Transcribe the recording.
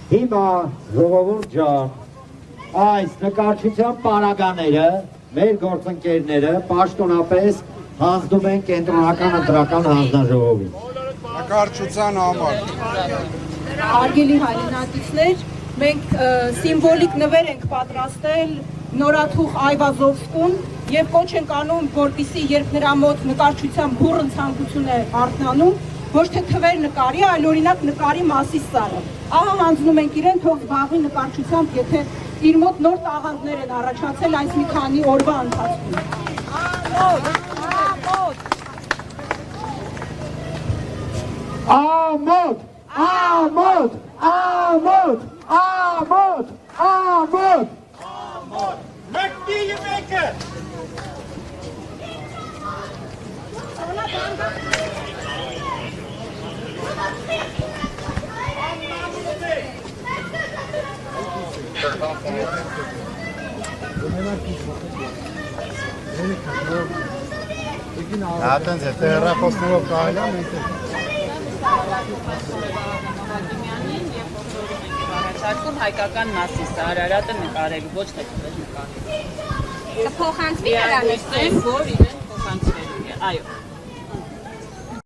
Հիմա ժողովուրդ ջան, այս նկարչության պարագաները, մեր գործընկերները պաշտոնապես հաղթում են կենտրոնական ընտրական հանձնաժողովին։ Նկարչության համար։ Հարգելի հայրենակիցներ, մենք սիմվոլիկ նվեր ենք պատրաստել նորաթուխ Այվազովսկուն եւ կոչ ենք անում, որպեսզի երբ նրա մոտ նկարչության բուռն ցանկություն է արթնանում, ոչ թե թվեր նկարի, այլ օրինակ նկարի մասի սարը։ Ահա հանձնում ենք իրեն, թող զբաղվի նկարչությամբ, եթե իր մոտ նոր տաղանդներ են առաջացել այս մի քանի օրվա ընթացքում։ Ամոթ, ամոթ, ամոթ, ամոթ, ամոթ, ամոթ, մեկի մեկը։ Այդտենց է, հեռախոսներով կարելի է մենք առաջարկում հայկական մասիսը, Արարատը նկարելու, ոչ թե նկարելու։ Կփոխանցվի նրանից, որ իրեն փոխանցվելու է, այո։